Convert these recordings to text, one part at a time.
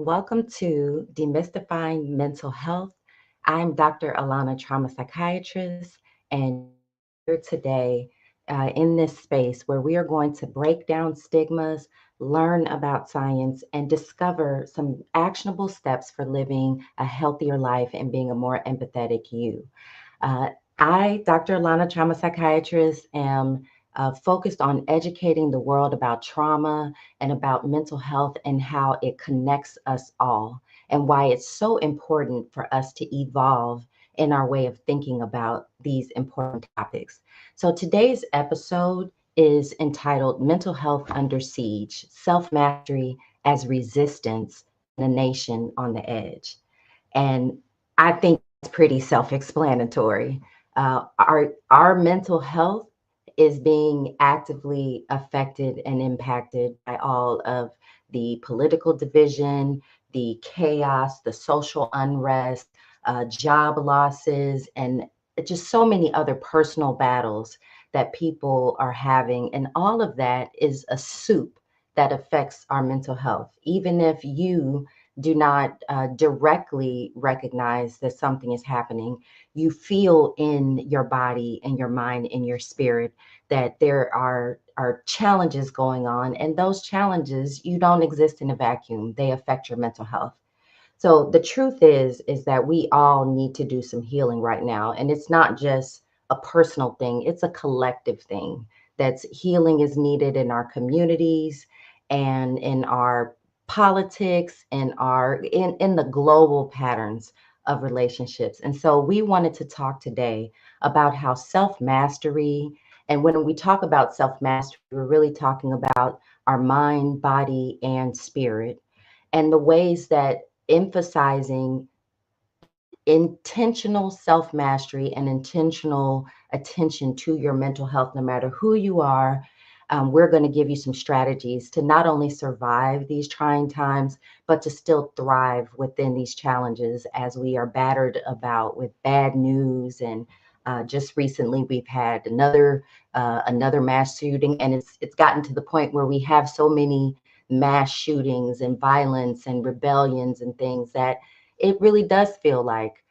welcome to Demystifying Mental Health. I'm Dr. Alauna, trauma psychiatrist, and here today in this space where we are going to break down stigmas, learn about science, and discover some actionable steps for living a healthier life and being a more empathetic you. Uh, I, Dr. Alana, trauma psychiatrist, am focused on educating the world about trauma and about mental health and how it connects us all, and why it's so important for us to evolve in our way of thinking about these important topics. So today's episode is entitled Mental Health Under Siege: Self Mastery as Resistance in a Nation on the Edge. And I think it's pretty self-explanatory. Our mental health is being actively affected and impacted by all of the political division, the chaos, the social unrest, job losses, and just so many other personal battles that people are having. And all of that is a soup that affects our mental health. Even if you do not directly recognize that something is happening, you feel in your body and your mind and your spirit that there are challenges going on, and those challenges, you don't exist in a vacuum. They affect your mental health. So the truth is that we all need to do some healing right now, and it's not just a personal thing, it's a collective thing. That's healing is needed in our communities and in our politics and our in the global patterns of relationships. And so we wanted to talk today about how self-mastery, and when we talk about self-mastery, we're really talking about our mind, body, and spirit, and the ways that emphasizing intentional self mastery and intentional attention to your mental health, no matter who you are. We're going to give you some strategies to not only survive these trying times, but to still thrive within these challenges as we are battered about with bad news. And just recently, we've had another mass shooting, and it's gotten to the point where we have so many mass shootings and violence and rebellions and things that it really does feel like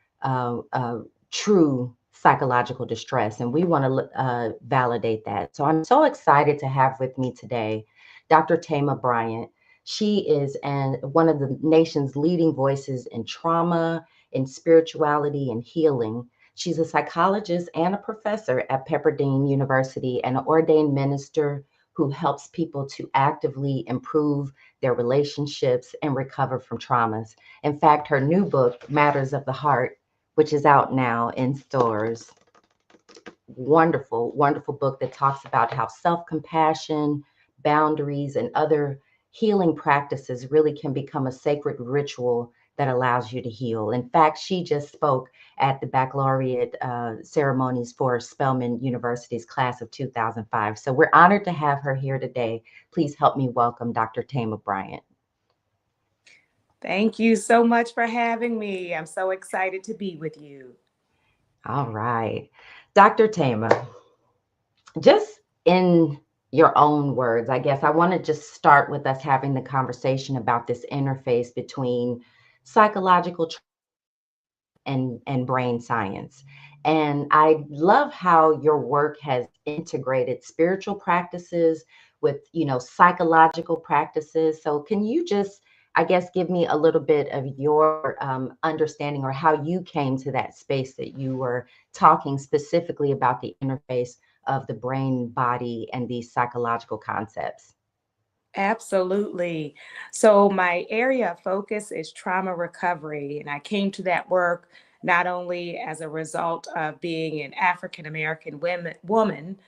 true psychological distress. And we want to validate that. So I'm so excited to have with me today Dr. Tama Bryant. She is one of the nation's leading voices in trauma, in spirituality, and healing. She's a psychologist and a professor at Pepperdine University and an ordained minister who helps people to actively improve their relationships and recover from traumas. In fact, her new book, Matters of the Heart, which is out now in stores, wonderful, wonderful book that talks about how self-compassion, boundaries, and other healing practices really can become a sacred ritual that allows you to heal. In fact, she just spoke at the baccalaureate ceremonies for Spelman University's class of 2005. So we're honored to have her here today. Please help me welcome Dr. Tama Bryant. Thank you so much for having me. I'm so excited to be with you. All right. Dr. Tama, just in your own words, I guess I want to just start with us having the conversation about this interface between psychological and brain science. And I love how your work has integrated spiritual practices with, psychological practices. So can you just, I guess, give me a little bit of your understanding or how you came to that space that you were talking specifically about the interface of the brain, body, and these psychological concepts? Absolutely. So, my area of focus is trauma recovery, and I came to that work not only as a result of being an African American woman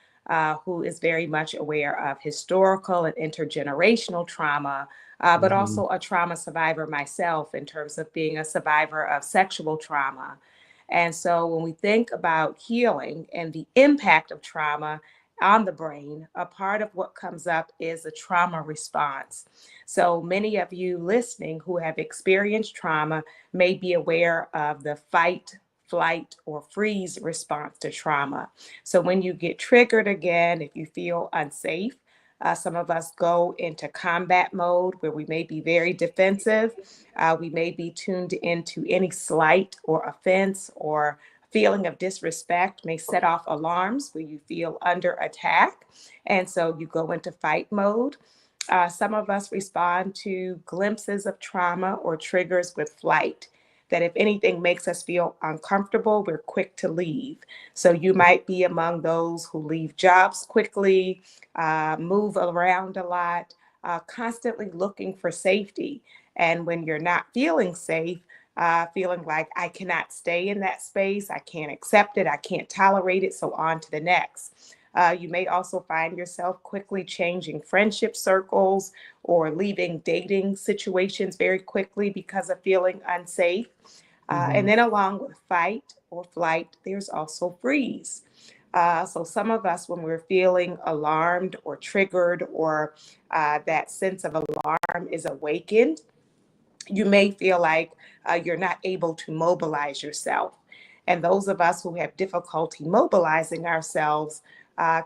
who is very much aware of historical and intergenerational trauma, but Mhm. also a trauma survivor myself in terms of being a survivor of sexual trauma. And so, when we think about healing and the impact of trauma, on the brain, a part of what comes up is a trauma response. So many of you listening who have experienced trauma may be aware of the fight, flight, or freeze response to trauma. So when you get triggered again, if you feel unsafe, Some of us go into combat mode where we may be very defensive. We may be tuned into any slight or offense or feeling of disrespect may set off alarms where you feel under attack. And so you go into fight mode. Some of us respond to glimpses of trauma or triggers with flight. That if anything makes us feel uncomfortable, we're quick to leave. So you might be among those who leave jobs quickly, move around a lot, constantly looking for safety. And when you're not feeling safe, feeling like I cannot stay in that space, I can't accept it, I can't tolerate it, so on to the next. You may also find yourself quickly changing friendship circles or leaving dating situations very quickly because of feeling unsafe. And Mhm. then, along with fight or flight, there's also freeze. So, some of us, when we're feeling alarmed or triggered, or that sense of alarm is awakened, you may feel like you're not able to mobilize yourself. And those of us who have difficulty mobilizing ourselves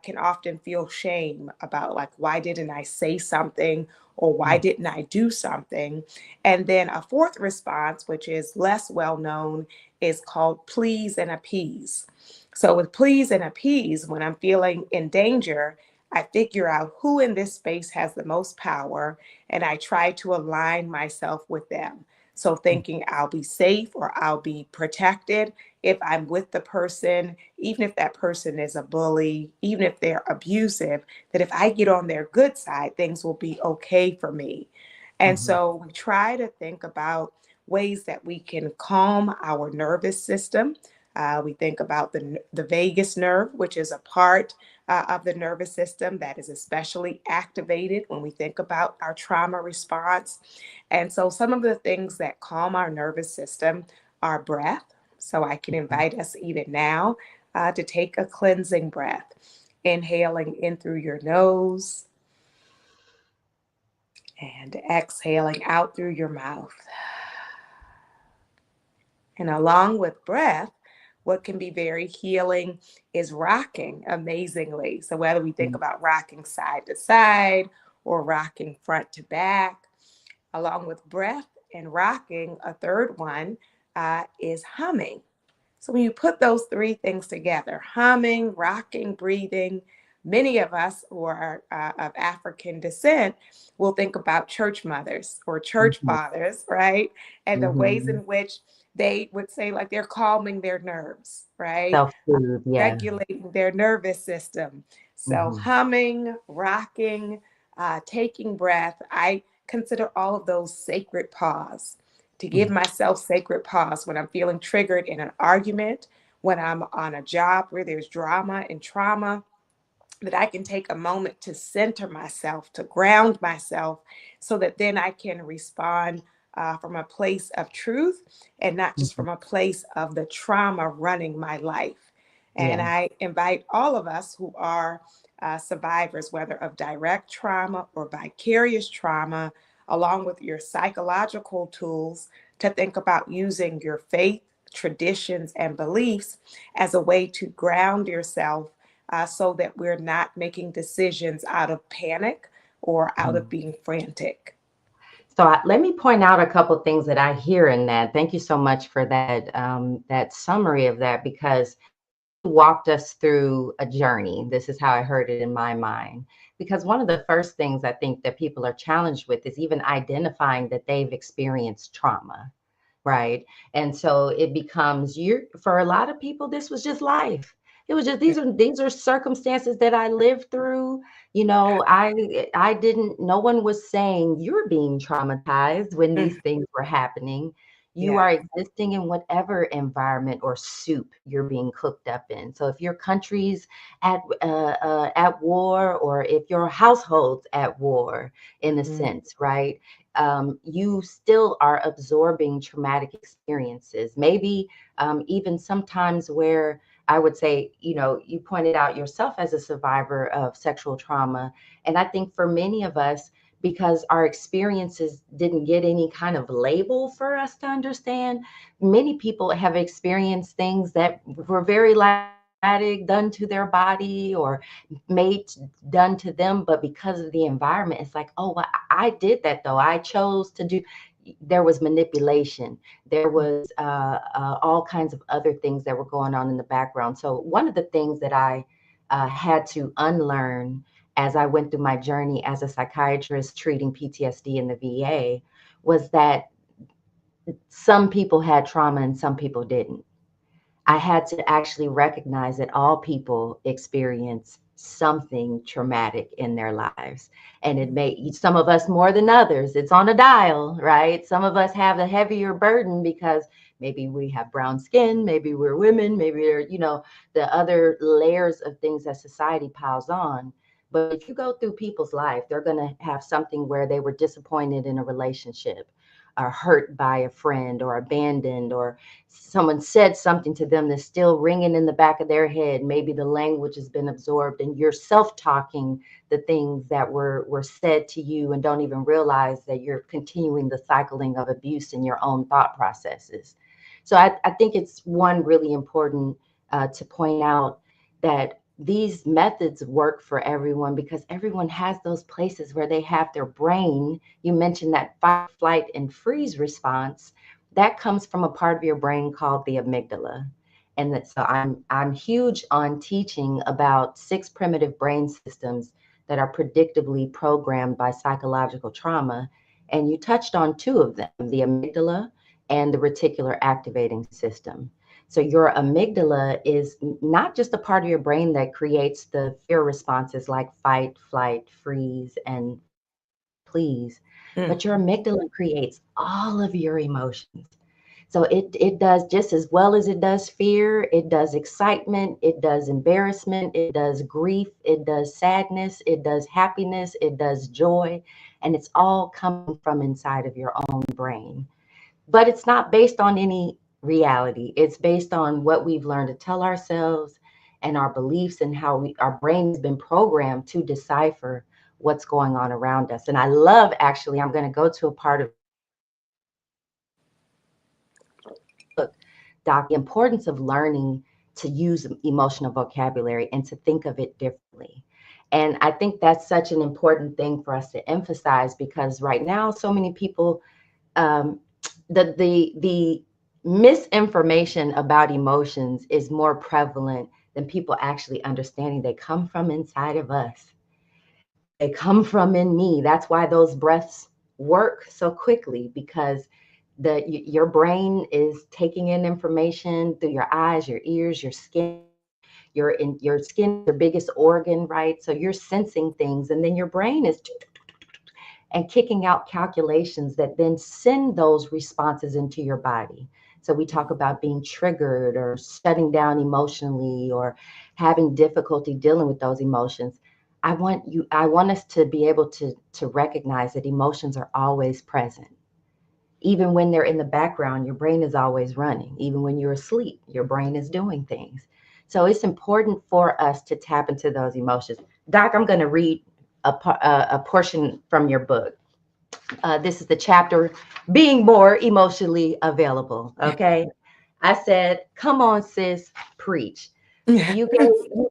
can often feel shame about, like, why didn't I say something or why Mm. didn't I do something? And then a fourth response, which is less well known, is called please and appease. So, with please and appease, when I'm feeling in danger, I figure out who in this space has the most power and I try to align myself with them. So, Mm. thinking I'll be safe or I'll be protected if I'm with the person, even if that person is a bully, even if they're abusive, that if I get on their good side, things will be okay for me. And Mhm. so, we try to think about ways that we can calm our nervous system. We think about the vagus nerve, which is a part of the nervous system that is especially activated when we think about our trauma response. And so, some of the things that calm our nervous system are breath. So, I can Mhm. invite us even now to take a cleansing breath, inhaling in through your nose and exhaling out through your mouth. And along with breath, what can be very healing is rocking amazingly. So, whether we think Mm. about rocking side to side or rocking front to back, along with breath and rocking, a third one is humming. So when you put those three things together, humming, rocking, breathing, many of us who are of African descent will think about church mothers or church Mhm. fathers, right? And the ways in Mhm. which they would say, like, they're calming their nerves, right? Self-soothe, yeah. Regulating their nervous system. So, Mhm. humming, rocking, taking breath, I consider all of those sacred pause. To give Mm. myself sacred pause when I'm feeling triggered in an argument, when I'm on a job where there's drama and trauma, that I can take a moment to center myself, to ground myself, so that then I can respond from a place of truth and not just Mhm. from a place of the trauma running my life. And Yeah. I invite all of us who are survivors, whether of direct trauma or vicarious trauma, along with your psychological tools, to think about using your faith, traditions, and beliefs as a way to ground yourself so that we're not making decisions out of panic or out of Mm. being frantic. So let me point out a couple things that I hear in that. Thank you so much for that that summary of that, because you walked us through a journey. This is how I heard it in my mind. Because one of the first things I think that people are challenged with is even identifying that they've experienced trauma, right? And so it becomes you for a lot of people, this was just life. It was just these are circumstances that I lived through. I didn't, no one was saying you're being traumatized when these Mhm. things were happening. You Yeah. are existing in whatever environment or soup you're being cooked up in. So if your country's at war, or if your household's at war, in a Mhm. sense, right? You still are absorbing traumatic experiences. Maybe even sometimes where I would say, you pointed out yourself as a survivor of sexual trauma. And I think for many of us, because our experiences didn't get any kind of label for us to understand, many people have experienced things that were very like traumatic done to their body or made done to them, but because of the environment, it's like, oh, well, I did that though. I chose to do. There was manipulation. There was all kinds of other things that were going on in the background. So one of the things that I had to unlearn as I went through my journey as a psychiatrist treating PTSD in the VA was that some people had trauma and some people didn't. I had to actually recognize that all people experience something traumatic in their lives. And it may, some of us more than others, it's on a dial, right? Some of us have a heavier burden because maybe we have brown skin, maybe we're women, maybe we're, the other layers of things that society piles on. But if you go through people's life, they're going to have something where they were disappointed in a relationship or hurt by a friend or abandoned, or someone said something to them that's still ringing in the back of their head. Maybe the language has been absorbed and you're self-talking the things that were said to you and don't even realize that you're continuing the cycling of abuse in your own thought processes. So I think it's one really important to point out that these methods work for everyone because everyone has those places where they have their brain. You mentioned that fight, flight, and freeze response that comes from a part of your brain called the amygdala. And that, so I'm huge on teaching about 6 primitive brain systems that are predictably programmed by psychological trauma. And you touched on 2 of them, the amygdala and the reticular activating system. So your amygdala is not just a part of your brain that creates the fear responses like fight, flight, freeze, and please, but your amygdala creates all of your emotions. So it does just as well as it does fear, it does excitement, it does embarrassment, it does grief, it does sadness, it does happiness, it does joy, and it's all coming from inside of your own brain. But it's not based on any reality. It's based on what we've learned to tell ourselves and our beliefs and how our brain has been programmed to decipher what's going on around us. And I love, actually, I'm going to go to a part of Doc, the importance of learning to use emotional vocabulary and to think of it differently. And I think that's such an important thing for us to emphasize because right now, so many people, um, the misinformation about emotions is more prevalent than people actually understanding they come from inside of us. They come from in me. That's why those breaths work so quickly because your brain is taking in information through your eyes, your ears, your skin. Your skin is your biggest organ, right? So you're sensing things, and then your brain is and kicking out calculations that then send those responses into your body. So we talk about being triggered or shutting down emotionally or having difficulty dealing with those emotions. I want us to be able to recognize that emotions are always present. Even when they're in the background, your brain is always running. Even when you're asleep, your brain is doing things. So it's important for us to tap into those emotions. Doc, I'm going to read a portion from your book. This is the chapter, Being More Emotionally Available. Okay. I said, come on, sis, preach. So you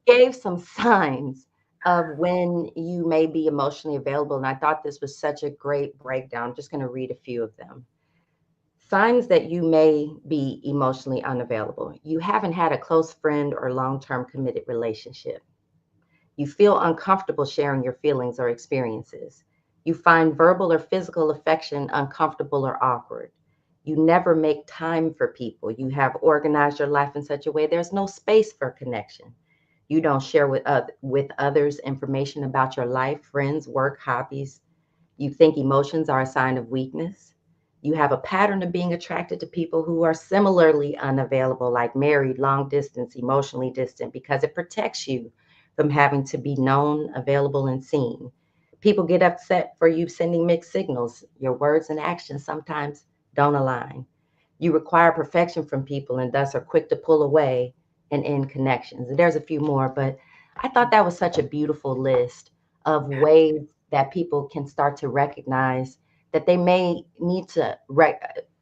gave some signs of when you may be emotionally available. And I thought this was such a great breakdown. I'm just going to read a few of them. Signs that you may be emotionally unavailable. You haven't had a close friend or long-term committed relationship. You feel uncomfortable sharing your feelings or experiences. You find verbal or physical affection uncomfortable or awkward. You never make time for people. You have organized your life in such a way there's no space for connection. You don't share with others information about your life, friends, work, hobbies. You think emotions are a sign of weakness. You have a pattern of being attracted to people who are similarly unavailable, like married, long distance, emotionally distant, because it protects you from having to be known, available, and seen. People get upset for you sending mixed signals. Your words and actions sometimes don't align. You require perfection from people and thus are quick to pull away and end connections. And there's a few more, but I thought that was such a beautiful list of ways that people can start to recognize that they may need to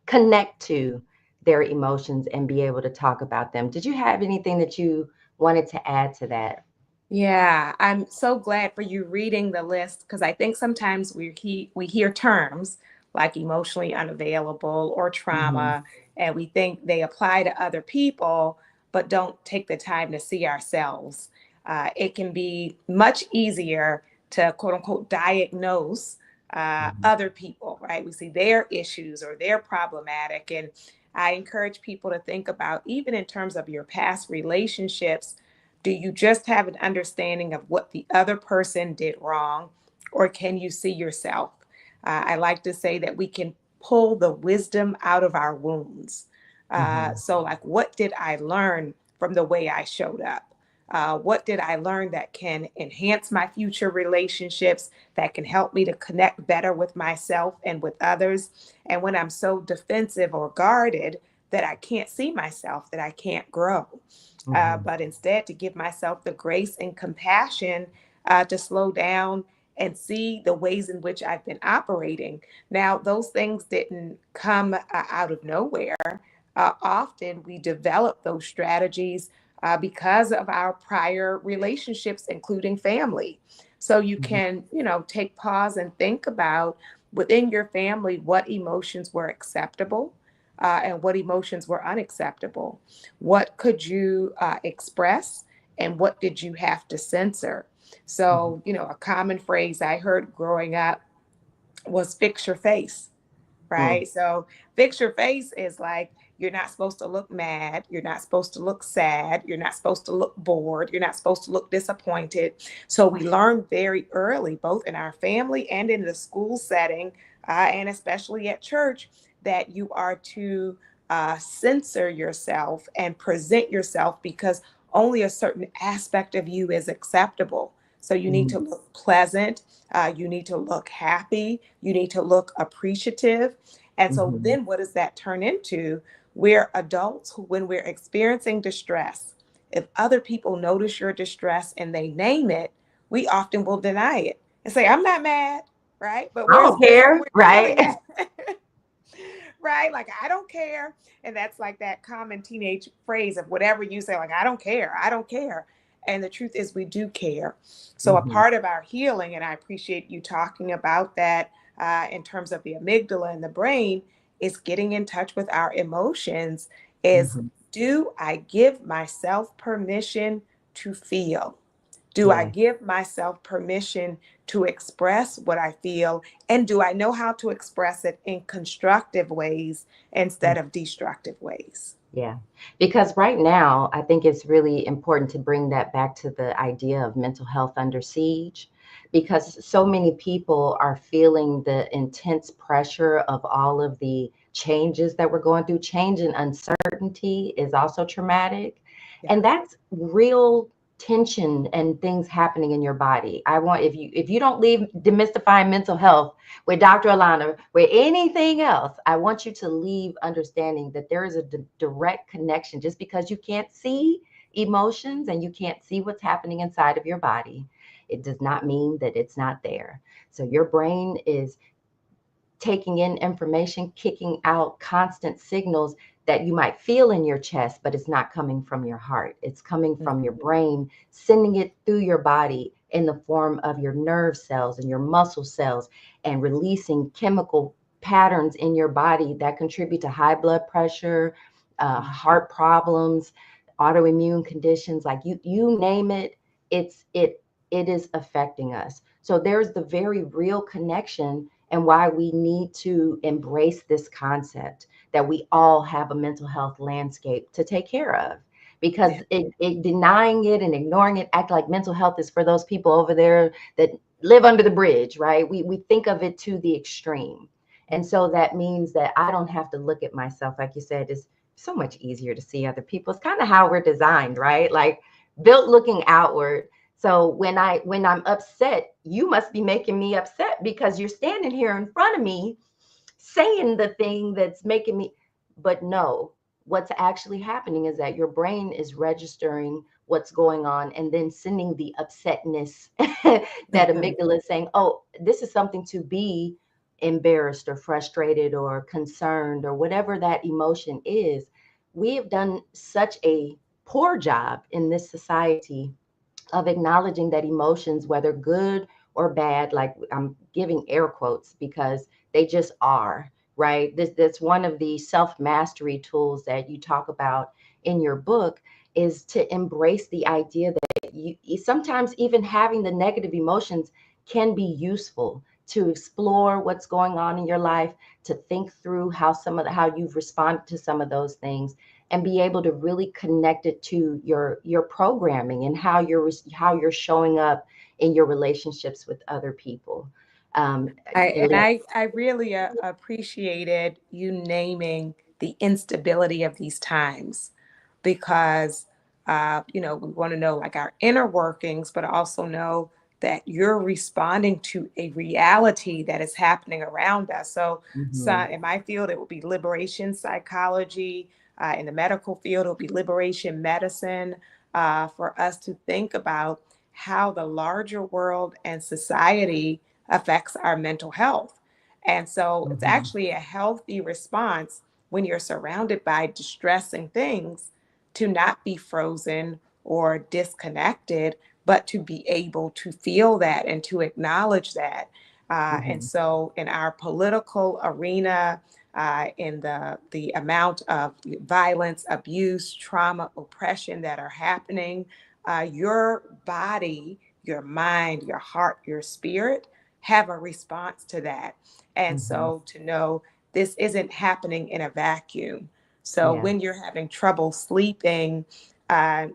connect to their emotions and be able to talk about them. Did you have anything that you wanted to add to that. Yeah, I'm so glad for you reading the list because I think sometimes we hear terms like emotionally unavailable or Hmm. trauma, and we think they apply to other people, but don't take the time to see ourselves. It can be much easier to quote unquote diagnose Hmm. other people, right? We see their issues or they're problematic, and I encourage people to think about even in terms of your past relationships, do you just have an understanding of what the other person did wrong, or can you see yourself? I like to say that we can pull the wisdom out of our wounds. Hmm. So, like, what did I learn from the way I showed up? What did I learn that can enhance my future relationships, that can help me to connect better with myself and with others? And when I'm so defensive or guarded that I can't see myself, that I can't grow, Hmm. but instead to give myself the grace and compassion to slow down and see the ways in which I've been operating. Now, those things didn't come out of nowhere. Often we develop those strategies because of our prior relationships, including family. So you Hmm. can, take pause and think about within your family what emotions were acceptable and what emotions were unacceptable. What could you express and what did you have to censor? Hmm. So, a common phrase I heard growing up was fix your face, Hmm. right? So fix your face is like you're not supposed to look mad, you're not supposed to look sad, you're not supposed to look bored, you're not supposed to look disappointed. So we learn very early, both in our family and in the school setting, and especially at church, that you are to censor yourself and present yourself because only a certain aspect of you is acceptable. So you need Hmm. to look pleasant, you need to look happy, you need to look appreciative. And so Hmm. then what does that turn into? We're adults who, when we're experiencing distress, if other people notice your distress and they name it, we often will deny it and say, I'm not mad, right? But I where's don't care, where's the right? feeling at? Right? Like, I don't care. And that's like that common teenage phrase of whatever you say, like, I don't care. I don't care. And the truth is, we do care. So, a Hmm. part of our healing, and I appreciate you talking about that in terms of the amygdala and the brain, is getting in touch with our emotions. Is Hmm. do I give myself permission to feel? Do I Yeah. give myself permission to express what I feel? And do I know how to express it in constructive ways instead of destructive ways? Yeah, because right now, I think it's really important to bring that back to the idea of mental health under siege, because so many people are feeling the intense pressure of all of the changes that we're going through. Change and uncertainty is also traumatic, Yeah. and that's real tension and things happening in your body. I want, if you don't leave demystifying mental health with Dr. Alauna, with anything else, I want you to leave understanding that there is a direct connection. Just because you can't see emotions and you can't see what's happening inside of your body, it does not mean that it's not there. So your brain is taking in information, kicking out constant signals that you might feel in your chest, but it's not coming from your heart. It's coming from your brain, sending it through your body in the form of your nerve cells and your muscle cells, and releasing chemical patterns in your body that contribute to high blood pressure, heart problems, autoimmune conditions, like you name it, it is affecting us. So there's the very real connection, and why we need to embrace this concept that we all have a mental health landscape to take care of. Yeah. Because it denying it and ignoring it, act like mental health is for those people over there that live under the bridge, right? We think of it to the extreme. And so that means that I don't have to look at myself, like you said, it's so much easier to see other people. It's kind of how we're designed, right? Like built looking outward. So when I'm upset, you must be making me upset because you're standing here in front of me saying the thing that's making me. But no, what's actually happening is that your brain is registering what's going on and then sending the upsetness that amygdala is saying, oh, this is something to be embarrassed or frustrated or concerned or whatever that emotion is. We have done such a poor job in this society of acknowledging that emotions, whether good or bad, like I'm giving air quotes because they just are, right? That's one of the self mastery tools that you talk about in your book, is to embrace the idea that sometimes even having the negative emotions can be useful to explore what's going on in your life, to think through how how you've responded to some of those things, and be able to really connect it to your programming and how you're showing up in your relationships with other people. Um, I really appreciated you naming the instability of these times because, we want to know like our inner workings, but also know that you're responding to a reality that is happening around us. So mhm, in my field, it would be liberation psychology. In the medical field, it would be liberation medicine, for us to think about how the larger world and society affects our mental health. And so it's mhm, actually a healthy response when you're surrounded by distressing things to not be frozen or disconnected, but to be able to feel that and to acknowledge that. And mhm, so in our political arena, in the amount of violence, abuse, trauma, oppression that are happening, your body, your mind, your heart, your spirit have a response to that. And mhm. so to know this isn't happening in a vacuum. So Yeah. when you're having trouble sleeping,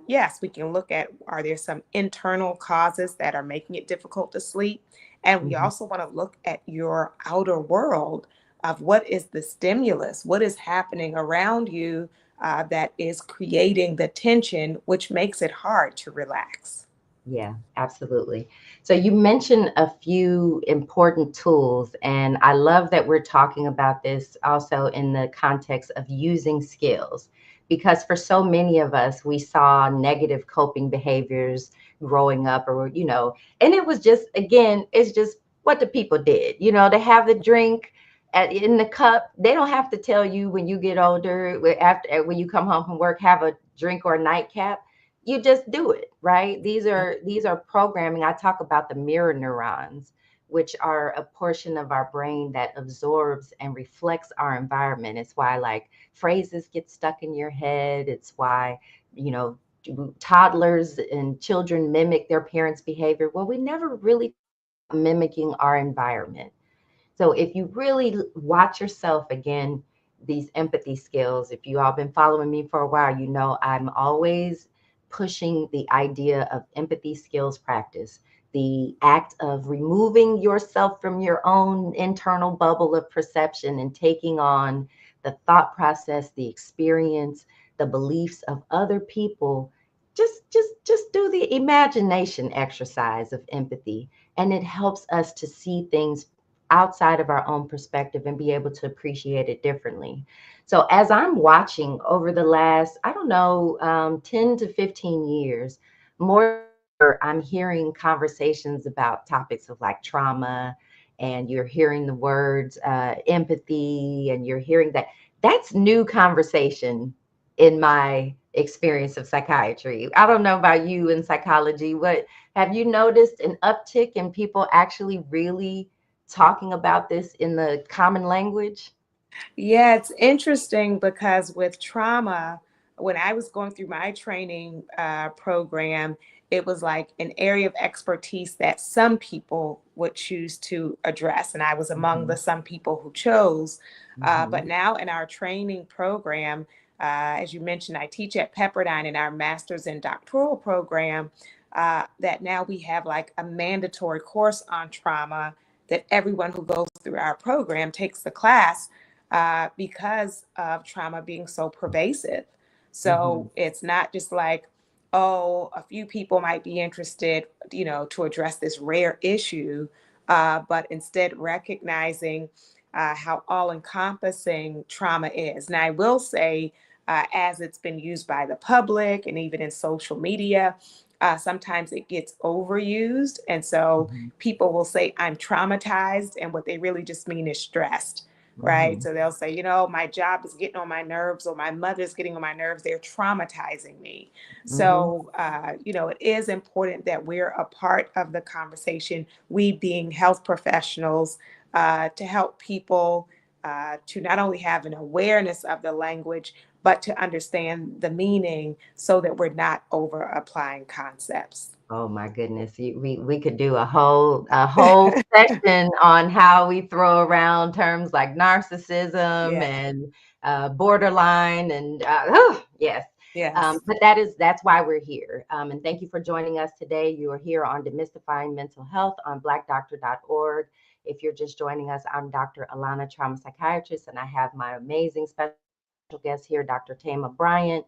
yes, we can look at, are there some internal causes that are making it difficult to sleep? And we Mhm. also want to look at your outer world of what is the stimulus, what is happening around you, that is creating the tension, which makes it hard to relax. Yeah, absolutely. So you mentioned a few important tools, and I love that we're talking about this also in the context of using skills, because for so many of us, we saw negative coping behaviors growing up, and it was just, again, it's just what the people did. They have the drink in the cup. They don't have to tell you when you get older, after when you come home from work, have a drink or a nightcap. You just do it, right? These are programming. I talk about the mirror neurons, which are a portion of our brain that absorbs and reflects our environment. It's why, like, phrases get stuck in your head. It's why, you know toddlers and children mimic their parents' behavior. Well, we never really mimicking our environment. So if you really watch yourself, again, these empathy skills, if you all been following me for a while, I'm always pushing the idea of empathy skills practice, the act of removing yourself from your own internal bubble of perception and taking on the thought process, the experience, the beliefs of other people. Just do the imagination exercise of empathy, and it helps us to see things outside of our own perspective and be able to appreciate it differently. So, as I'm watching over the last, I don't know, 10 to 15 years, more than ever, I'm hearing conversations about topics of like trauma, and you're hearing the words empathy, and you're hearing that. That's new conversation in my experience of psychiatry. I don't know about you in psychology. What have you noticed an uptick in people actually really talking about this in the common language? Yeah, it's interesting because with trauma, when I was going through my training program, it was like an area of expertise that some people would choose to address. And I was among the Mhm, some people who chose. But mhm, now in our training program, as you mentioned, I teach at Pepperdine in our master's and doctoral program, that now we have like a mandatory course on trauma that everyone who goes through our program takes the class, because of trauma being so pervasive. mhm, So it's not just like, oh, a few people might be interested, to address this rare issue, but instead recognizing how all encompassing trauma is. Now, I will say, as it's been used by the public and even in social media, sometimes it gets overused. And so mhm, people will say, I'm traumatized. And what they really just mean is stressed. right? Mhm. So they'll say, you know, my job is getting on my nerves, or my mother's getting on my nerves. They're traumatizing me. Mhm. So, you know, it is important that we're a part of the conversation, we being health professionals, to help people to not only have an awareness of the language, but to understand the meaning so that we're not over applying concepts. Oh my goodness. We could do a whole session on how we throw around terms like narcissism Yeah. and borderline and yes. Yes. But that's why we're here. And thank you for joining us today. You are here on Demystifying Mental Health on blackdoctor.org. If you're just joining us, I'm Dr. Alauna, trauma psychiatrist, and I have my amazing special guest here, Dr. Tama Bryant.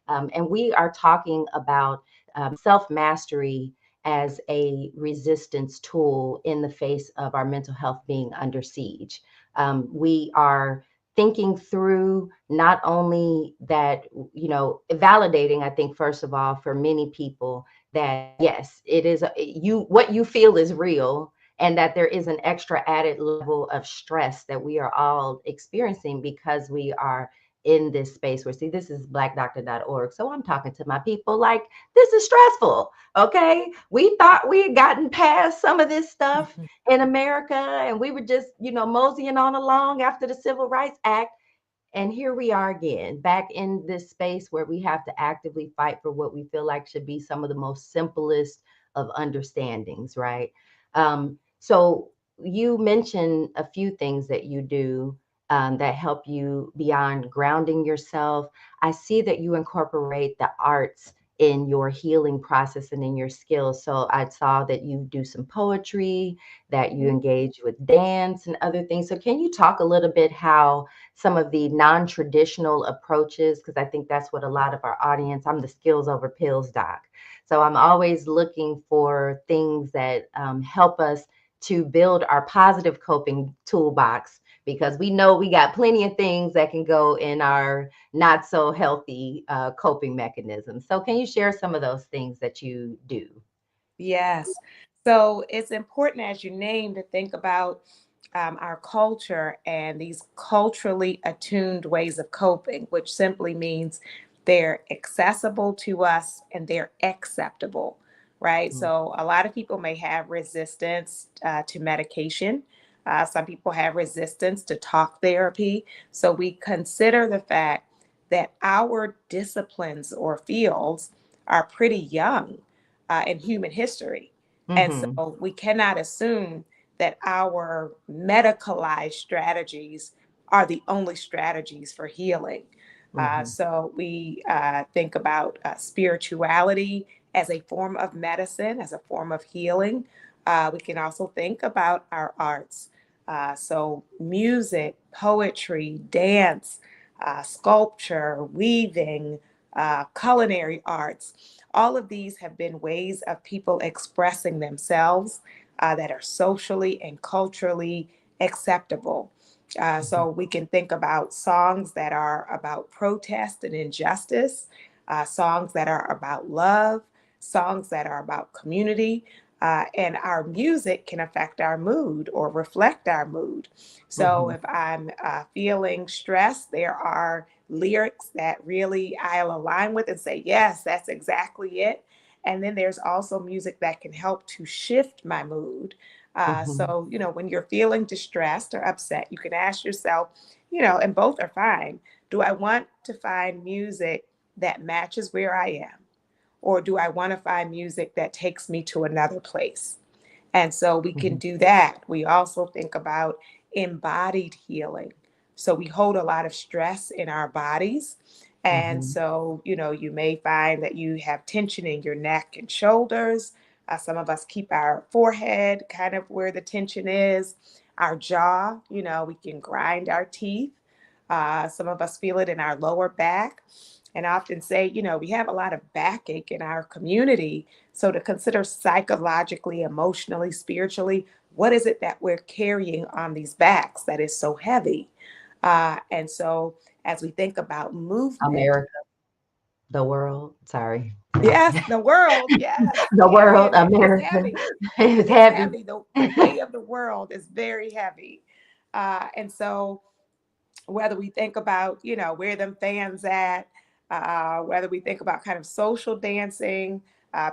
And we are talking about self mastery as a resistance tool in the face of our mental health being under siege. We are thinking through not only that, validating, I think, first of all, for many people that yes, it is what you feel is real, and that there is an extra added level of stress that we are all experiencing because we are in this space where, see, this is blackdoctor.org. So I'm talking to my people like, this is stressful. Okay. We thought we had gotten past some of this stuff in America and we were just, moseying on along after the Civil Rights Act. And here we are again, back in this space where we have to actively fight for what we feel like should be some of the most simplest of understandings, right? So you mentioned a few things that you do that help you beyond grounding yourself. I see that you incorporate the arts in your healing process and in your skills. So I saw that you do some poetry, that you engage with dance and other things. So can you talk a little bit how some of the non-traditional approaches, because I think that's what a lot of our audience, I'm the skills over pills doc. So I'm always looking for things that help us to build our positive coping toolbox, because we know we got plenty of things that can go in our not so healthy coping mechanisms. So can you share some of those things that you do? Yes. So it's important, as you name, to think about our culture and these culturally attuned ways of coping, which simply means they're accessible to us and they're acceptable, right? Mm, So a lot of people may have resistance to medication. Some people have resistance to talk therapy. So we consider the fact that our disciplines or fields are pretty young in human history. And mhm, so we cannot assume that our medicalized strategies are the only strategies for healing. mhm, So we think about spirituality as a form of medicine, as a form of healing. We can also think about our arts. So music, poetry, dance, sculpture, weaving, culinary arts, all of these have been ways of people expressing themselves that are socially and culturally acceptable. mhm, So we can think about songs that are about protest and injustice, songs that are about love, songs that are about community. And our music can affect our mood or reflect our mood. So mhm, if I'm feeling stressed, there are lyrics that really I'll align with and say, yes, that's exactly it. And then there's also music that can help to shift my mood. mhm, So, you know, when you're feeling distressed or upset, you can ask yourself, you know, and both are fine. Do I want to find music that matches where I am? Or do I want to find music that takes me to another place? And so we can mhm, do that. We also think about embodied healing. So we hold a lot of stress in our bodies. And mhm, so, you know, you may find that you have tension in your neck and shoulders. Some of us keep our forehead kind of where the tension is, our jaw, you know, we can grind our teeth. Some of us feel it in our lower back. And I often say, you know, we have a lot of backache in our community. So to consider psychologically, emotionally, spiritually, what is it that we're carrying on these backs that is so heavy? And so as we think about movement, America, the world. Sorry. yes, the world, yes, The yeah, world, it's America. heavy. It's It's heavy. heavy. The weight of the world is very heavy. And so whether we think about, where them fans at, whether we think about kind of social dancing,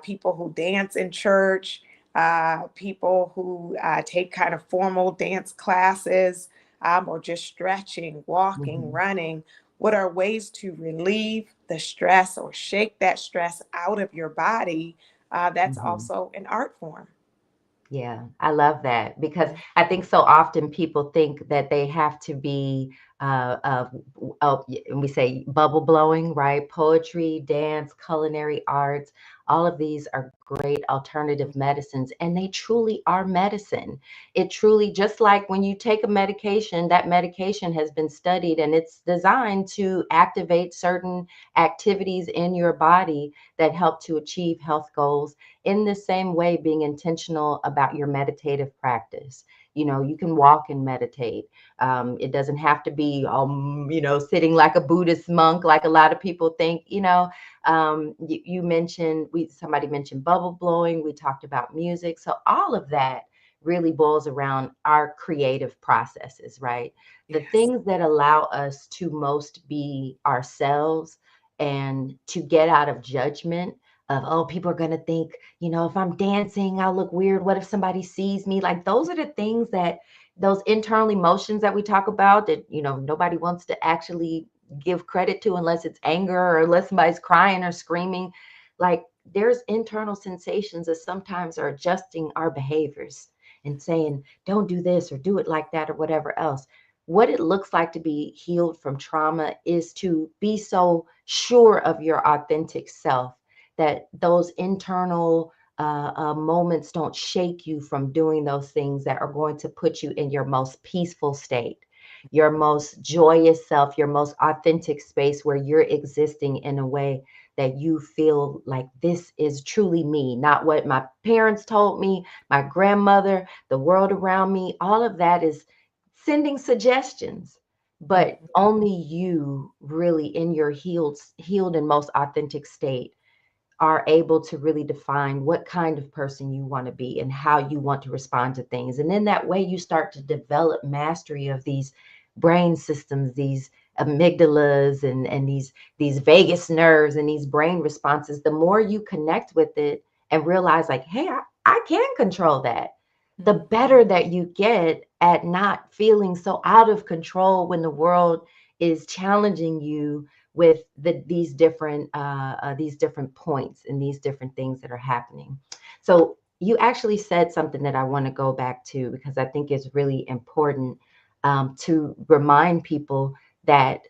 people who dance in church, people who take kind of formal dance classes, or just stretching, walking, Mhm. running. What are ways to relieve the stress or shake that stress out of your body? That's Mhm. also an art form. Yeah, I love that because I think so often people think that they have to be, and we say bubble blowing, right? Poetry, dance, culinary arts, all of these are great alternative medicines, and they truly are medicine. It truly, just like when you take a medication, that medication has been studied and it's designed to activate certain activities in your body that help to achieve health goals. In the same way, being intentional about your meditative practice. You can walk and meditate. It doesn't have to be, sitting like a Buddhist monk, like a lot of people think. You mentioned, somebody mentioned bubble blowing. We talked about music. So all of that really boils around our creative processes, right? The Yes. things that allow us to most be ourselves and to get out of judgment of, oh, people are going to think, if I'm dancing, I'll look weird. What if somebody sees me? Like, those are the things that, those internal emotions that we talk about that, nobody wants to actually give credit to unless it's anger or unless somebody's crying or screaming. Like, there's internal sensations that sometimes are adjusting our behaviors and saying, don't do this or do it like that or whatever else. What it looks like to be healed from trauma is to be so sure of your authentic self that those internal moments don't shake you from doing those things that are going to put you in your most peaceful state, your most joyous self, your most authentic space where you're existing in a way that you feel like this is truly me, not what my parents told me, my grandmother, the world around me. All of that is sending suggestions, but Mhm. only you really in your healed and most authentic state are able to really define what kind of person you want to be and how you want to respond to things. And in that way, you start to develop mastery of these brain systems, these amygdalas and these vagus nerves and these brain responses. The more you connect with it and realize, like, hey, I can control that, the Mhm. better that you get at not feeling so out of control when the world is challenging you with these different points and these different things that are happening. So you actually said something that I want to go back to because I think is really important, to remind people that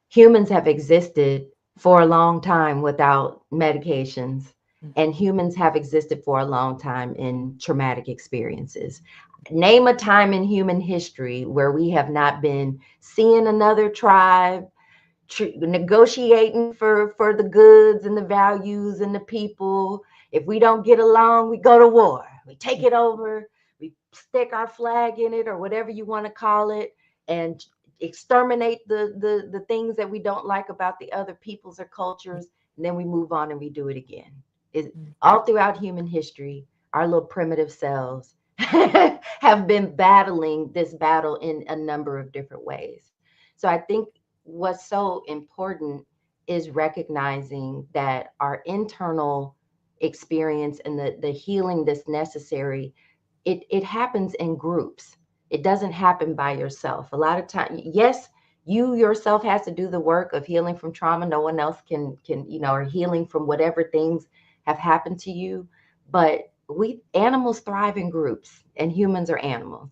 humans have existed for a long time without medications, and Mhm. humans have existed for a long time in traumatic experiences. Name a time in human history where we have not been seeing another tribe, negotiating for the goods and the values and the people. If we don't get along, we go to war. We take it over. We stick our flag in it or whatever you want to call it, and exterminate the things that we don't like about the other peoples or cultures. And then we move on and we do it again. It, Mhm. all throughout human history, our little primitive selves have been battling this battle in a number of different ways. So I think what's so important is recognizing that our internal experience and the healing that's necessary, it happens in groups. It doesn't happen by yourself. A lot of time, yes, you yourself has to do the work of healing from trauma. No one else can, or healing from whatever things have happened to you. But we animals thrive in groups and humans are animals.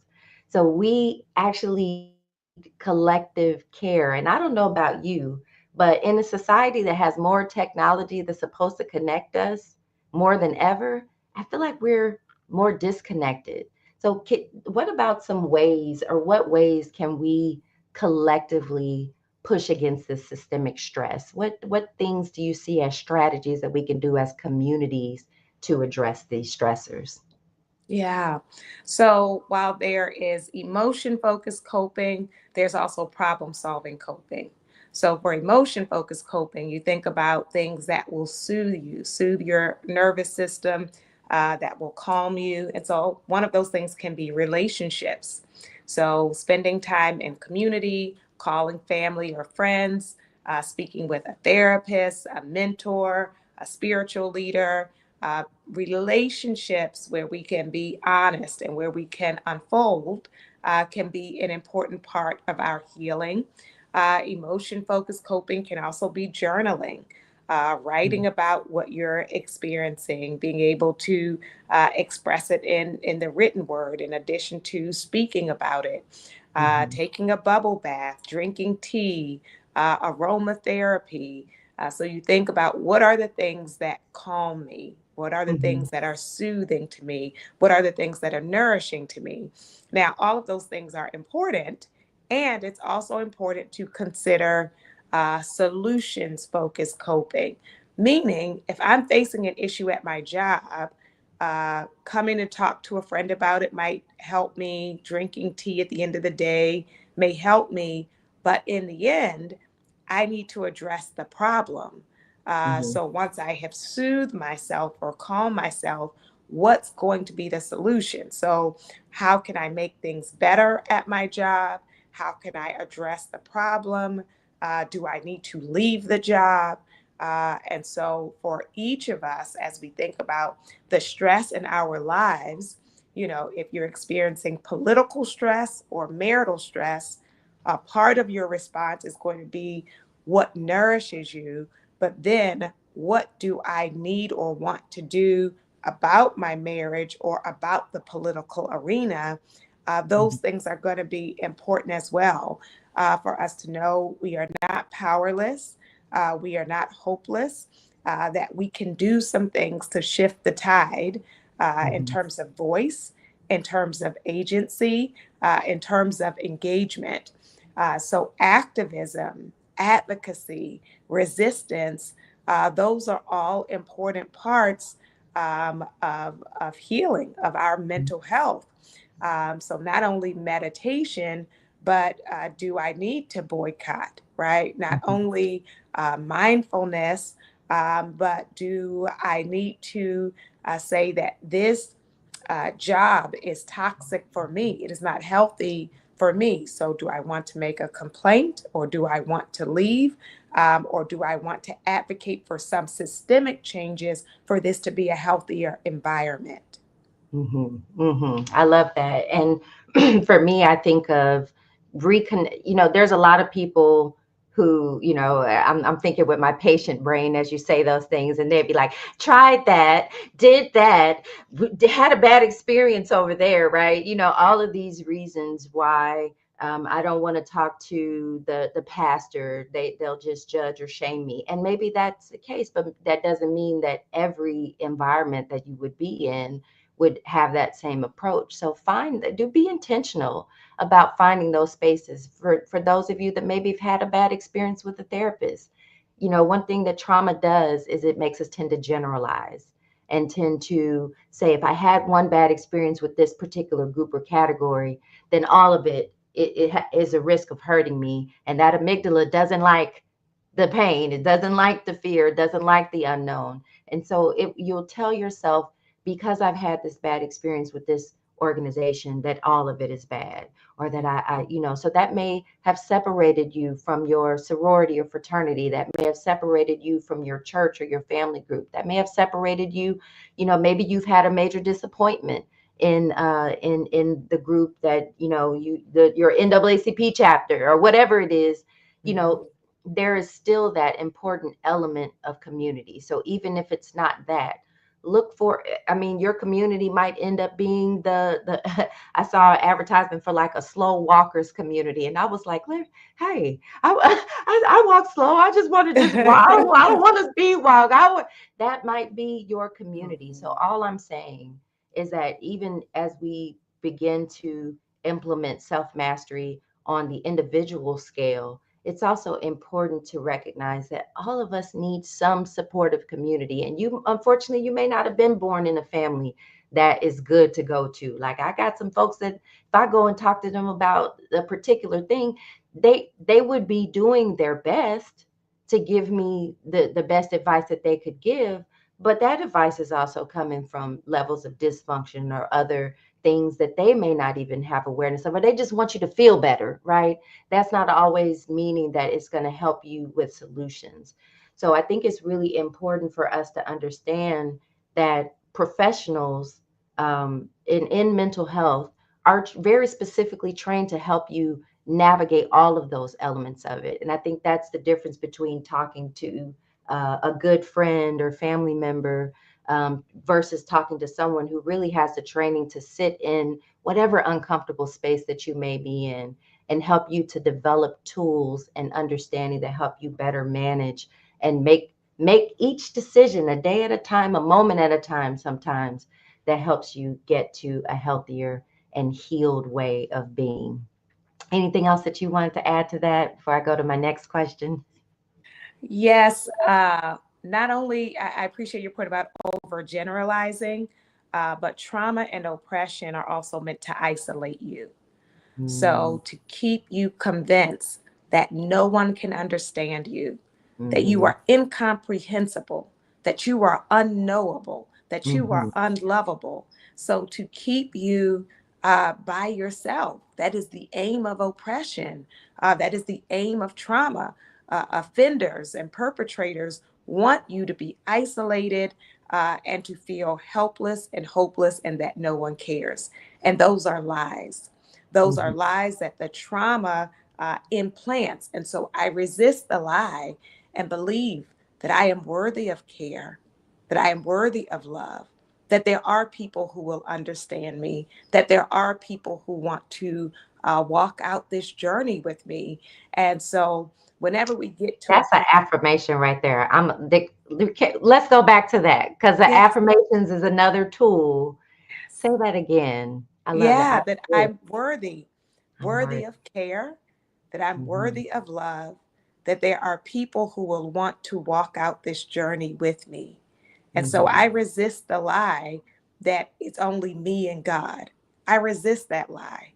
So we actually need collective care. And I don't know about you, but in a society that has more technology that's supposed to connect us more than ever, I feel like we're more disconnected. So, what about some ways, or what ways can we collectively push against this systemic stress? What things do you see as strategies that we can do as communities to address these stressors? Yeah. So while there is emotion focused coping, there's also problem solving coping. So for emotion focused coping, you think about things that will soothe you, soothe your nervous system, that will calm you. And so one of those things can be relationships. So spending time in community, calling family or friends, speaking with a therapist, a mentor, a spiritual leader, uh, relationships where we can be honest and where we can unfold can be an important part of our healing. Emotion focused coping can also be journaling, writing about what you're experiencing, being able to express it in the written word in addition to speaking about it, Mm-hmm. taking a bubble bath, drinking tea, aromatherapy. So you think about what are the things that calm me? What are the Mm-hmm. things that are soothing to me? What are the things that are nourishing to me? Now, all of those things are important. And it's also important to consider solutions focused coping, meaning if I'm facing an issue at my job, coming to talk to a friend about it might help me. Drinking tea at the end of the day may help me. But in the end, I need to address the problem. Mm-hmm. So once I have soothed myself or calmed myself, what's going to be the solution? So, how can I make things better at my job? How can I address the problem? Do I need to leave the job? And so, for each of us, as we think about the stress in our lives, if you're experiencing political stress or marital stress, a part of your response is going to be what nourishes you, but then what do I need or want to do about my marriage or about the political arena? Those things are going to be important as well, for us to know we are not powerless, we are not hopeless, that we can do some things to shift the tide in Mm-hmm. terms of voice, in terms of agency, in terms of engagement. So, activism, advocacy, resistance, those are all important parts of healing, of our mental health. So, not only meditation, but do I need to boycott, right? Not Mm-hmm. only mindfulness, but do I need to say that this job is toxic for me? It is not healthy for me. So, do I want to make a complaint or do I want to leave? Or do I want to advocate for some systemic changes for this to be a healthier environment? I love that. And for me, I think of there's a lot of people who, I'm thinking with my patient brain as you say those things, and they'd be like, tried that, did that, had a bad experience over there, right? All of these reasons why I don't want to talk to the pastor. They'll just judge or shame me. And maybe that's the case, but that doesn't mean that every environment that you would be in would have that same approach. So do be intentional about finding those spaces for those of you that maybe have had a bad experience with a therapist. One thing that trauma does is it makes us tend to generalize and tend to say, if I had one bad experience with this particular group or category, then all of it is a risk of hurting me. And that amygdala doesn't like the pain. It doesn't like the fear. It doesn't like the unknown. And so you'll tell yourself, because I've had this bad experience with this organization, that all of it is bad, or that so that may have separated you from your sorority or fraternity. That may have separated you from your church or your family group. That may have separated you. Maybe you've had a major disappointment in the group that your NAACP chapter or whatever it is. you Mhm. know there is still that important element of community. So even if it's not that, look for, I mean, your community might end up being the I saw an advertisement for like a slow walkers community, and I was like, hey, I walk slow. I just want to just walk. I don't want to speed walk. That might be your community. So Mhm. all I'm saying is that even as we begin to implement self mastery on the individual scale, it's also important to recognize that all of us need some supportive community. And unfortunately, you may not have been born in a family that is good to go to. Like, I got some folks that if I go and talk to them about a particular thing, they would be doing their best to give me the best advice that they could give. But that advice is also coming from levels of dysfunction or other things that they may not even have awareness of, or they just want you to feel better, right? That's not always meaning that it's going to help you with solutions. So I think it's really important for us to understand that professionals in mental health are very specifically trained to help you navigate all of those elements of it. And I think that's the difference between talking to a good friend or family member versus talking to someone who really has the training to sit in whatever uncomfortable space that you may be in and help you to develop tools and understanding to help you better manage and make each decision a day at a time, a moment at a time sometimes, that helps you get to a healthier and healed way of being. Anything else that you wanted to add to that before I go to my next question? Yes, not only I appreciate your point about overgeneralizing, but trauma and oppression are also meant to isolate you. Mm, So to keep you convinced that no one can understand you, that you mhm, are incomprehensible, that you are unknowable, that you are mhm, unlovable. So to keep you by yourself, that is the aim of oppression. That is the aim of trauma. Offenders and perpetrators want you to be isolated and to feel helpless and hopeless and that no one cares. And those are lies. Those are mhm, lies that the trauma implants. And so I resist the lie and believe that I am worthy of care, that I am worthy of love, that there are people who will understand me, that there are people who want to walk out this journey with me. And so whenever we get to a That's an point, affirmation right there. Let's go back to that because the yes, affirmations is another tool. Say that again. I love it. yeah, that I'm worthy, I'm worthy worthy. of care, that I'm Hmm. worthy of love, that there are people who will want to walk out this journey with me. And so Hmm. I resist the lie that it's only me and God. I resist that lie.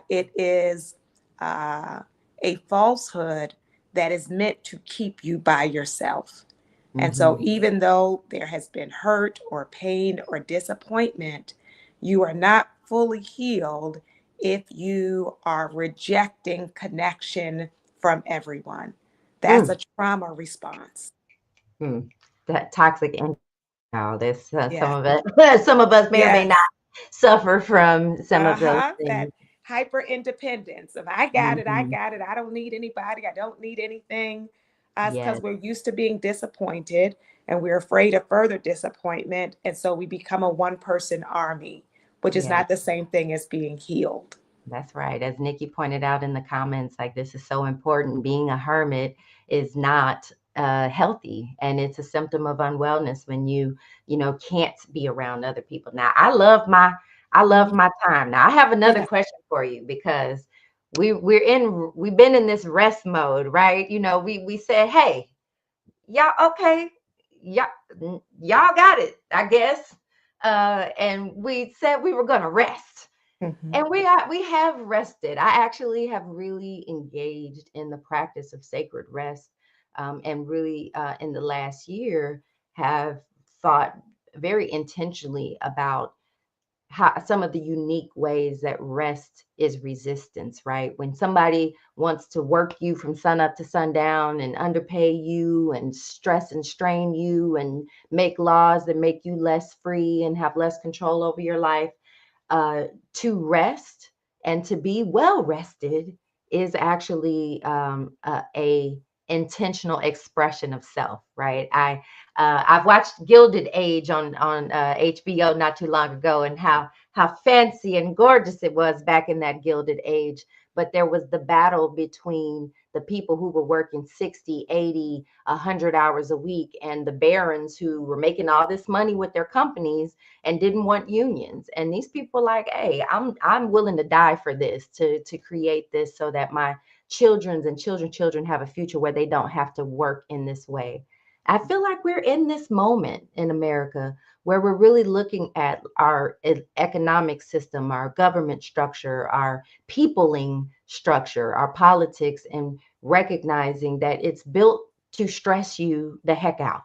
It is uh, a falsehood that is meant to keep you by yourself. And so, Hmm. even though there has been hurt or pain or disappointment, you are not fully healed if you are rejecting connection from everyone. That's a Mm, trauma response. mm. That toxic now, there's some Yeah. of it. Some of us may or may not Yes. suffer from some of those Uh-huh. things. That hyper independence of I got it, I Hmm. got it. I don't need anybody. I don't need anything. It's because Yes, we're used to being disappointed and we're afraid of further disappointment. And so we become a one person army, which is yes. not the same thing as being healed. That's right. As Nikki pointed out in the comments, like this is so important. Being a hermit is not healthy, and it's a symptom of unwellness when you can't be around other people. Now, I love Mhm. my time. Now, I have another Yeah. question for you because we've been in this rest mode, right? We said, hey, y'all okay, y'all y'all got it, I guess. And we said we were gonna rest. Mhm. And we have rested. I actually have really engaged in the practice of sacred rest, and really in the last year have thought very intentionally about how some of the unique ways that rest is resistance, right? When somebody wants to work you from sun up to sundown and underpay you and stress and strain you and make laws that make you less free and have less control over your life, uh, to rest and to be well rested is actually a intentional expression of self, right? I've watched Gilded Age on HBO not too long ago, and how fancy and gorgeous it was back in that Gilded Age. But there was the battle between the people who were working 60, 80, 100 hours a week and the barons who were making all this money with their companies and didn't want unions. And these people like, hey, I'm willing to die for this, to create this so that my children's and children have a future where they don't have to work in this way. I feel like we're in this moment in America where we're really looking at our economic system, our government structure, our peopling structure, our politics, and recognizing that it's built to stress you the heck out.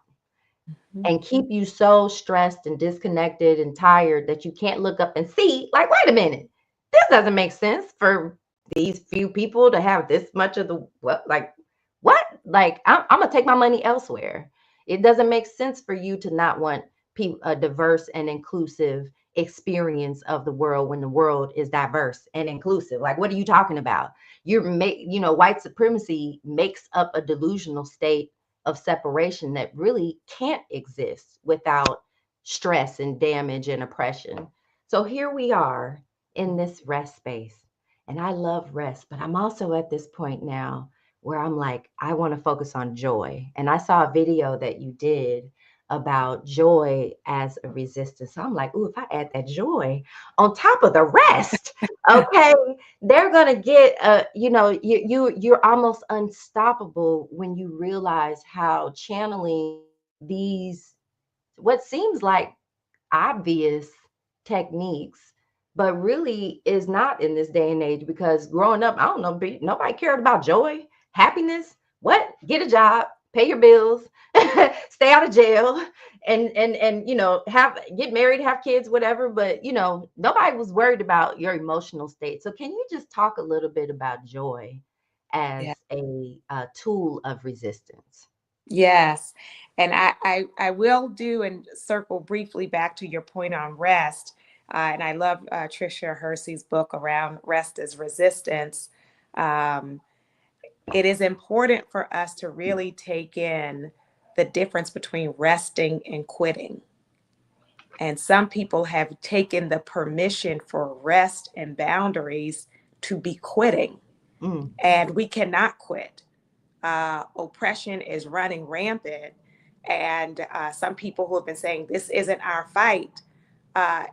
and keep you so stressed and disconnected and tired that you can't look up and see, like, wait a minute, this doesn't make sense for these few people to have this much of the what, like, what? Like, I'm gonna take my money elsewhere. It doesn't make sense for you to not want a diverse and inclusive experience of the world when the world is diverse and inclusive. Like, what are you talking about? White supremacy makes up a delusional state of separation that really can't exist without stress and damage and oppression. So here we are in this rest space. And I love rest, but I'm also at this point now where I'm like, I want to focus on joy. And I saw a video that you did about joy as a resistance. So I'm like, ooh, if I add that joy on top of the rest, okay, they're gonna get you're almost unstoppable when you realize how channeling these what seems like obvious techniques, but really is not in this day and age, because growing up, I don't know, nobody cared about joy, happiness. What? Get a job, pay your bills, stay out of jail, and have get married, have kids, whatever. But nobody was worried about your emotional state. So can you just talk a little bit about joy Yeah. as a tool of resistance? Yes. And I will do and circle briefly back to your point on rest. And I love Tricia Hersey's book around rest as resistance. Um, it is important for us to really take in the difference between resting and quitting. And some people have taken the permission for rest and boundaries to be quitting, Mm, and we cannot quit. Oppression is running rampant. And some people who have been saying this isn't our fight,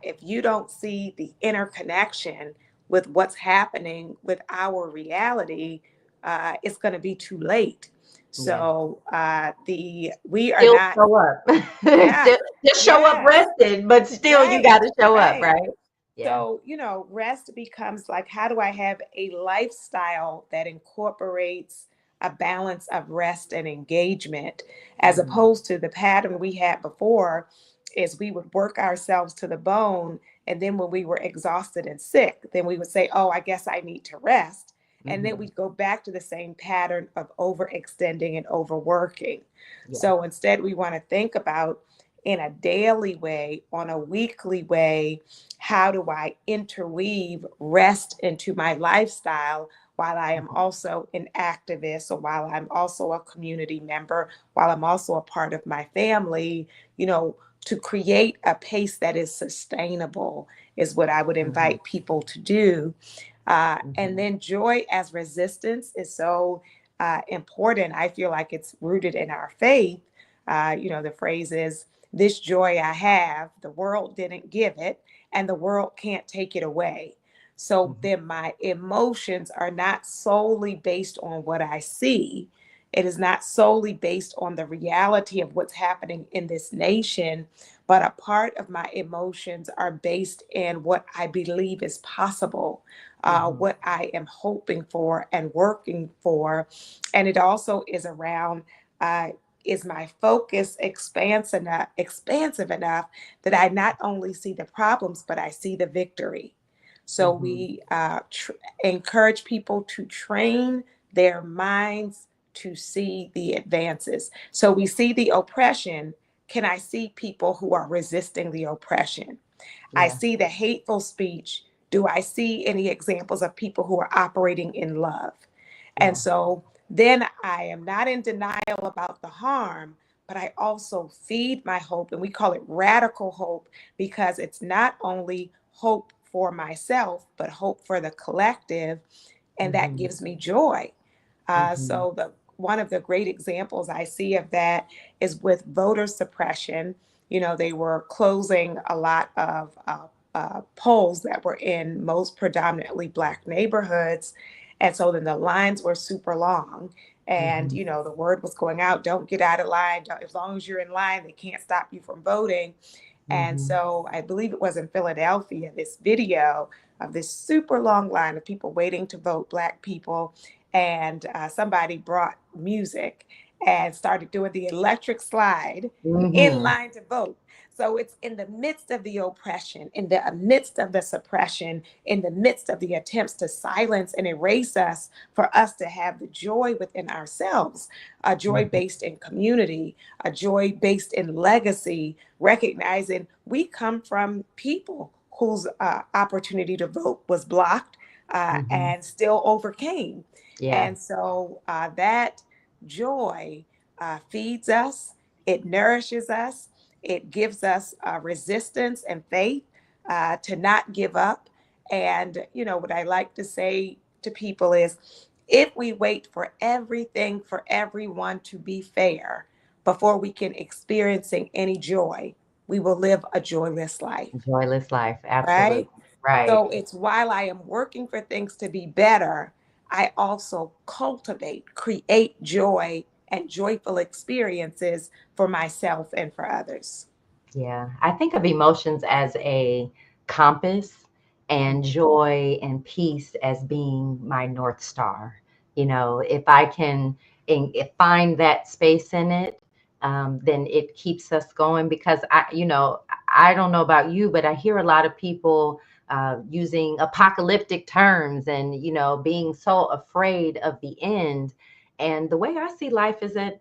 if you don't see the interconnection with what's happening with our reality, it's going to be too late. yeah. So the we are Still not. show up. Yeah, Just show up yes, rested, but still you right, got to show up, right. right? Yeah. So, rest becomes like, how do I have a lifestyle that incorporates a balance of rest and engagement, as Hmm. opposed to the pattern we had before, is we would work ourselves to the bone. And then when we were exhausted and sick, then we would say, oh, I guess I need to rest. And then Hmm. we'd go back to the same pattern of overextending and overworking. Yeah. So instead, we want to think about in a daily way, on a weekly way, how do I interweave rest into my lifestyle while I am Mhm. also an activist, or while I'm also a community member, while I'm also a part of my family, to create a pace that is sustainable is what I would Mhm. invite people to do. And Mhm. then joy as resistance is so important. I feel like it's rooted in our faith. The phrase is, this joy I have, the world didn't give it, and the world can't take it away. So Mhm. then my emotions are not solely based on what I see. It is not solely based on the reality of what's happening in this nation, but a part of my emotions are based in what I believe is possible, Mhm. what I am hoping for and working for. And it also is around, uh, is my focus expansive enough that I not only see the problems, but I see the victory. So Mhm. we encourage people to train their minds to see the advances. So we see the oppression. Can I see people who are resisting the oppression? I Yeah. see the hateful speech. Do I see any examples of people who are operating in love? And Yeah. so then I am not in denial about the harm, but I also feed my hope. And we call it radical hope, because it's not only hope for myself, but hope for the collective. And that Mhm. gives me joy. Mhm. So one of the great examples I see of that is with voter suppression. They were closing a lot of polls that were in most predominantly Black neighborhoods. And so then the lines were super long. And, Mhm. the word was going out, don't get out of line. As long as you're in line, they can't stop you from voting. And Mhm. so I believe it was in Philadelphia, this video of this super long line of people waiting to vote, Black people. And somebody brought music. and started doing the electric slide in Mm-hmm. line to vote. So it's in the midst of the oppression, in the midst of the suppression, in the midst of the attempts to silence and erase us, for us to have the joy within ourselves, a joy Mm-hmm. based in community, a joy based in legacy, recognizing we come from people whose opportunity to vote was blocked Mm-hmm. and still overcame. Yeah. And so that joy feeds us, it nourishes us, it gives us resistance and faith to not give up. And, you know, what I like to say to people is if we wait for everything for everyone to be fair before we can experiencing any joy, we will live a joyless life, Joyless life. Absolutely. right? Right. So it's while I am working for things to be better, I also cultivate, create joy and joyful experiences for myself and for others. Yeah, I think of emotions as a compass and joy and peace as being my North Star. You know, if I can find that space in it, then it keeps us going because I don't know about you, but I hear a lot of people using apocalyptic terms and, being so afraid of the end. And the way I see life is that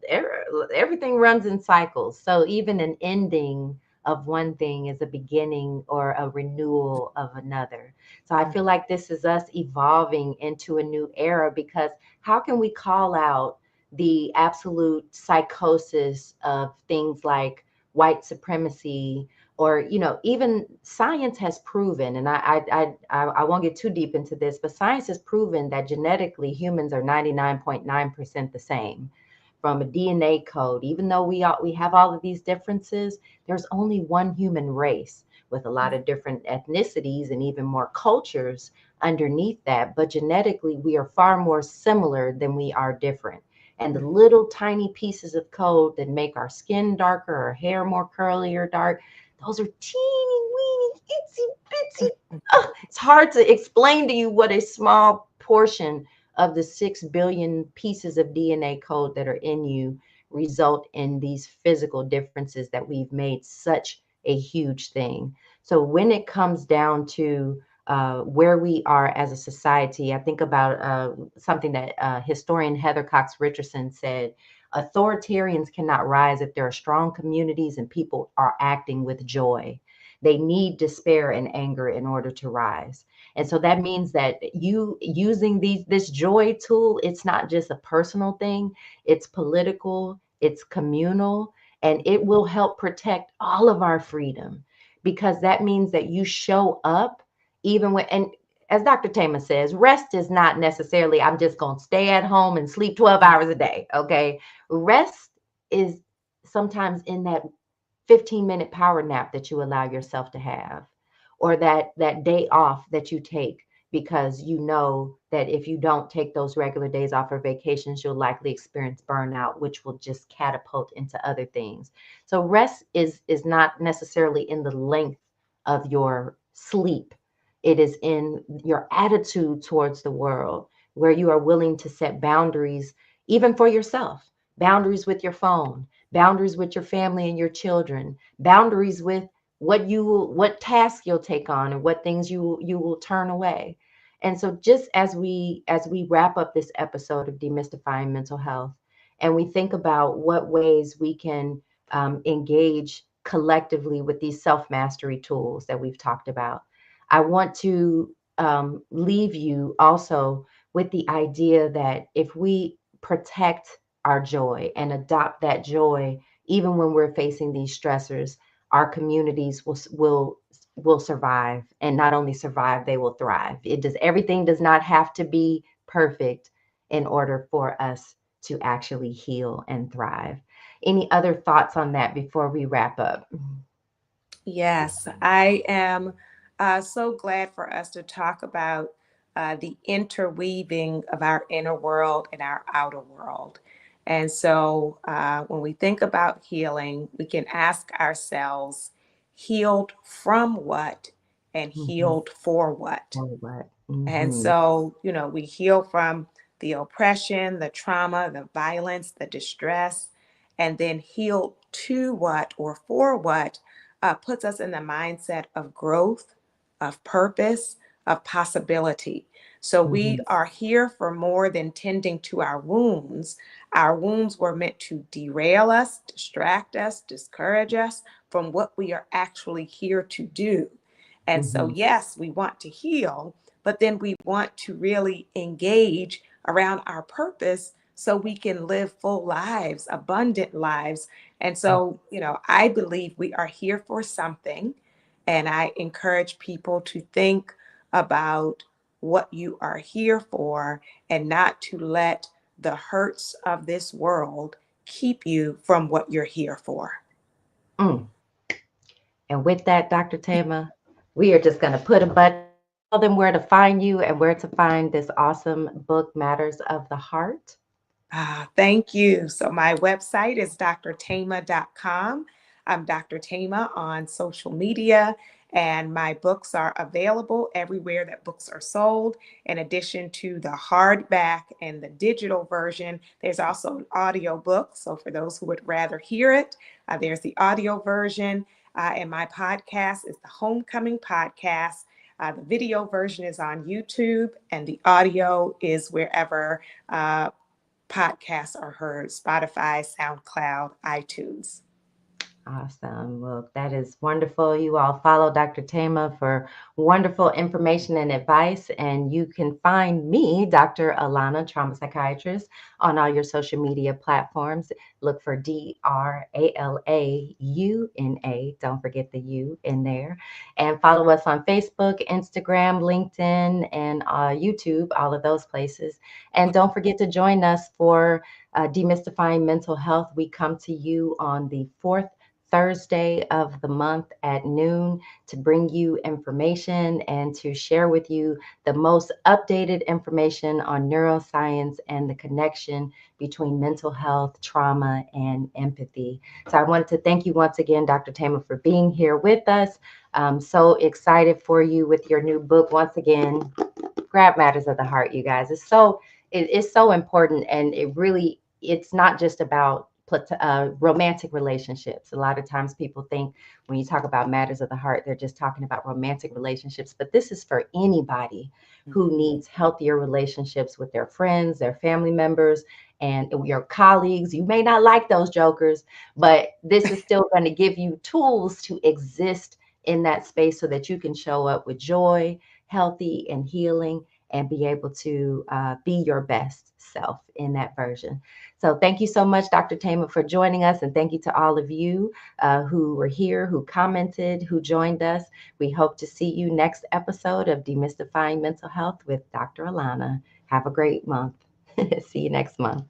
everything runs in cycles. So even an ending of one thing is a beginning or a renewal of another. So I feel like this is us evolving into a new era because how can we call out the absolute psychosis of things like white supremacy or even science has proven, and I won't get too deep into this, but science has proven that genetically humans are 99.9% the same from a DNA code. Even though we have all of these differences, there's only one human race with a lot of different ethnicities and even more cultures underneath that. But genetically, we are far more similar than we are different. And the little tiny pieces of code that make our skin darker, our hair more curly or dark, those are teeny weeny, itsy bitsy. It's hard to explain to you what a small portion of the 6 billion pieces of DNA code that are in you result in these physical differences that we've made such a huge thing. So when it comes down to where we are as a society, I think about something that historian Heather Cox Richardson said. Authoritarians cannot rise if there are strong communities and people are acting with joy. They need despair and anger in order to rise. And so that means that you using this joy tool, it's not just a personal thing, it's political, it's communal, and it will help protect all of our freedom because that means that you show up even when, and as Dr. Tama says, rest is not necessarily I'm just going to stay at home and sleep 12 hours a day, okay? Rest is sometimes in that 15-minute power nap that you allow yourself to have or that day off that you take because you know that if you don't take those regular days off or vacations you'll likely experience burnout which will just catapult into other things. So rest is not necessarily in the length of your sleep. It is in your attitude towards the world where you are willing to set boundaries even for yourself, boundaries with your phone, boundaries with your family and your children, boundaries with what task you'll take on and what things you will turn away. And so just as we wrap up this episode of Demystifying Mental Health and we think about what ways we can engage collectively with these self-mastery tools that we've talked about, I want to leave you also with the idea that if we protect our joy and adopt that joy even when we're facing these stressors, our communities will survive, and not only survive, they will thrive. Everything does not have to be perfect in order for us to actually heal and thrive. Any other thoughts on that before we wrap up? Yes, I am so glad for us to talk about the interweaving of our inner world and our outer world. And so when we think about healing, we can ask ourselves, healed from what and Mm-hmm. healed for what? Or what? And Mm-hmm. so, you know, we heal from the oppression, the trauma, the violence, the distress, and then healed to what or for what puts us in the mindset of growth, of purpose, of possibility. So we Hmm. are here for more than tending to our wounds. Our wounds were meant to derail us, distract us, discourage us from what we are actually here to do. And so, Hmm. yes, we want to heal, but then we want to really engage around our purpose so we can live full lives, abundant lives. And so, I believe we are here for something. And I encourage people to think about what you are here for and not to let the hurts of this world keep you from what you're here for. Mm. And with that, Dr. Tama, we are just going to put a button, tell them where to find you and where to find this awesome book, Matters of the Heart. Thank you. So my website is drtama.com. I'm Dr. Tama on social media, and my books are available everywhere that books are sold. In addition to the hardback and the digital version, there's also an audio book. So for those who would rather hear it, there's the audio version. And my podcast is the Homecoming Podcast. The video version is on YouTube, and the audio is wherever podcasts are heard: Spotify, SoundCloud, iTunes. Awesome. Well, that is wonderful. You all follow Dr. Tama for wonderful information and advice. And you can find me, Dr. Alauna, trauma psychiatrist, on all your social media platforms. Look for DRALAUNA. Don't forget the U in there. And follow us on Facebook, Instagram, LinkedIn, and YouTube, all of those places. And don't forget to join us for Demystifying Mental Health. We come to you on the fourth Thursday of the month at noon to bring you information and to share with you the most updated information on neuroscience and the connection between mental health, trauma, and empathy. So I wanted to thank you once again, Dr. Tama, for being here with us. I'm so excited for you with your new book. Once again, grab Matters of the Heart, you guys. It's so important, and it's not just about romantic relationships. A lot of times people think when you talk about Matters of the Heart, they're just talking about romantic relationships, but this is for anybody who needs healthier relationships with their friends, their family members, and your colleagues. You may not like those jokers, but this is still going to give you tools to exist in that space so that you can show up with joy, healthy and healing, and be able to be your best self in that version. So thank you so much, Dr. Tama, for joining us. And thank you to all of you who were here, who commented, who joined us. We hope to see you next episode of Demystifying Mental Health with Dr. Alana. Have a great month. See you next month.